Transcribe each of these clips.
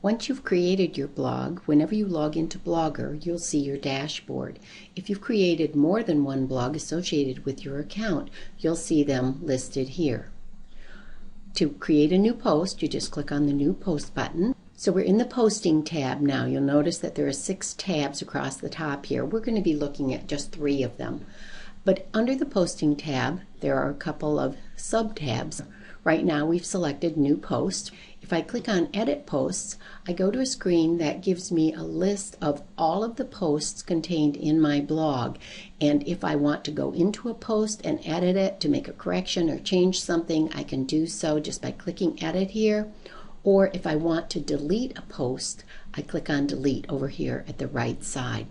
Once you've created your blog, whenever you log into Blogger, you'll see your dashboard. If you've created more than one blog associated with your account, you'll see them listed here. To create a new post, you just click on the New Post button. So we're in the Posting tab now. You'll notice that there are 6 tabs across the top here. We're going to be looking at just 3 of them. But under the Posting tab, there are a couple of sub-tabs. Right now we've selected New Post. If I click on Edit Posts, I go to a screen that gives me a list of all of the posts contained in my blog. And if I want to go into a post and edit it to make a correction or change something, I can do so just by clicking Edit here. Or if I want to delete a post, I click on Delete over here at the right side.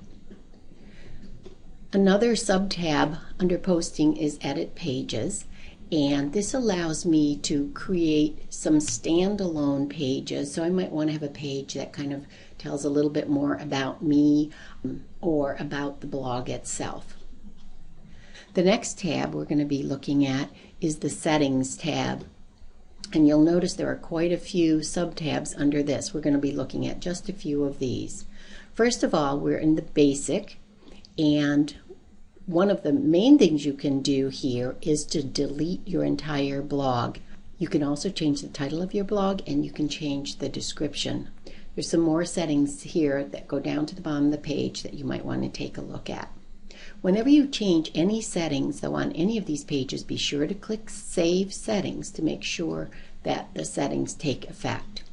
Another sub-tab under Posting is Edit Pages. And this allows me to create some standalone pages. So I might want to have a page that kind of tells a little bit more about me or about the blog itself. The next tab we're going to be looking at is the Settings tab. And you'll notice there are quite a few sub-tabs under this. We're going to be looking at just a few of these. First of all, we're in the Basic, and one of the main things you can do here is to delete your entire blog. You can also change the title of your blog, and you can change the description. There's some more settings here that go down to the bottom of the page that you might want to take a look at. Whenever you change any settings, though, on any of these pages, be sure to click Save Settings to make sure that the settings take effect.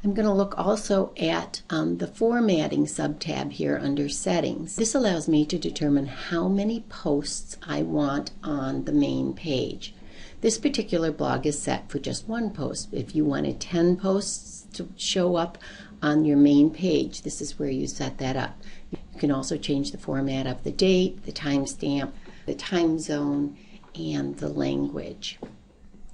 I'm going to look also at the Formatting sub-tab here under Settings. This allows me to determine how many posts I want on the main page. This particular blog is set for just 1 post. If you wanted 10 posts to show up on your main page, this is where you set that up. You can also change the format of the date, the timestamp, the time zone, and the language.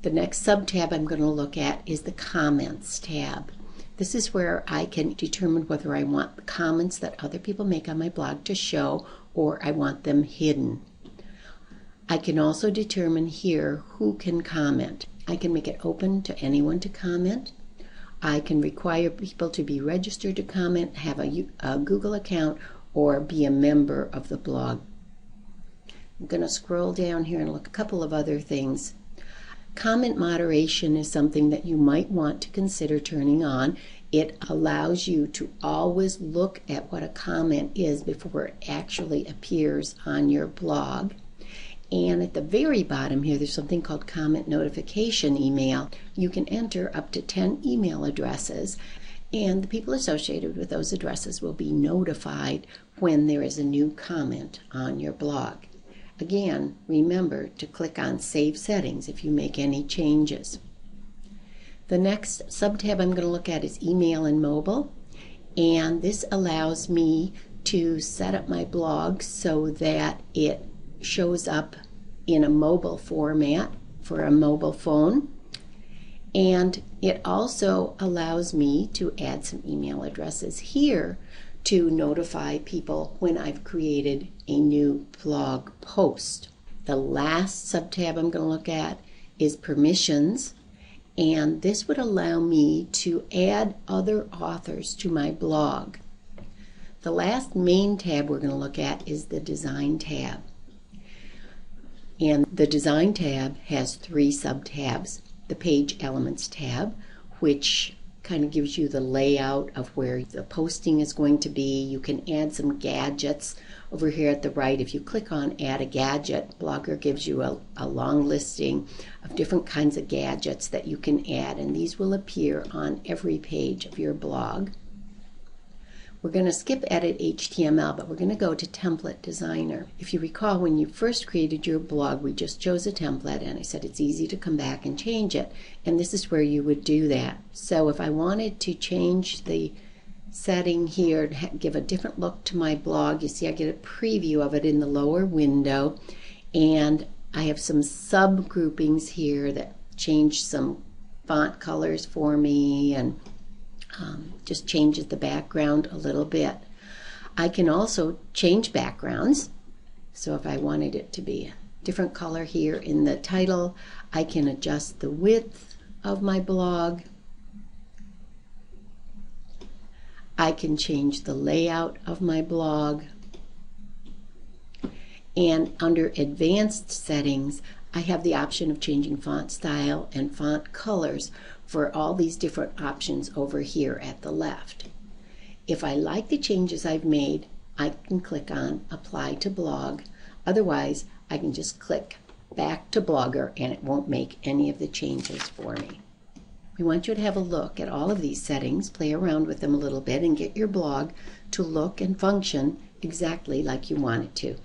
The next sub-tab I'm going to look at is the Comments tab. This is where I can determine whether I want the comments that other people make on my blog to show or I want them hidden. I can also determine here who can comment. I can make it open to anyone to comment. I can require people to be registered to comment, have a Google account, or be a member of the blog. I'm going to scroll down here and look at a couple of other things. Comment moderation is something that you might want to consider turning on. It allows you to always look at what a comment is before it actually appears on your blog. And at the very bottom here, there's something called Comment Notification Email. You can enter up to 10 email addresses, and the people associated with those addresses will be notified when there is a new comment on your blog. Again, remember to click on Save Settings if you make any changes. The next sub-tab I'm going to look at is Email and Mobile, and this allows me to set up my blog so that it shows up in a mobile format for a mobile phone, and it also allows me to add some email addresses here to notify people when I've created a new blog post. The last sub-tab I'm going to look at is Permissions, and this would allow me to add other authors to my blog. The last main tab we're going to look at is the Design tab. And the Design tab has 3 sub-tabs. The Page Elements tab, which kind of gives you the layout of where the posting is going to be. You can add some gadgets over here at the right. If you click on Add a Gadget, Blogger gives you a long listing of different kinds of gadgets that you can add, and these will appear on every page of your blog. We're going to skip Edit HTML, but we're going to go to Template Designer. If you recall, when you first created your blog, we just chose a template, and I said it's easy to come back and change it, and this is where you would do that. So if I wanted to change the setting here to give a different look to my blog, you see I get a preview of it in the lower window, and I have some subgroupings here that change some font colors for me and just changes the background a little bit. I can also change backgrounds. So if I wanted it to be a different color here in the title, I can adjust the width of my blog. I can change the layout of my blog. And under advanced settings, I have the option of changing font style and font colors for all these different options over here at the left. If I like the changes I've made, I can click on Apply to Blog. Otherwise, I can just click back to Blogger and it won't make any of the changes for me. We want you to have a look at all of these settings, play around with them a little bit, and get your blog to look and function exactly like you want it to.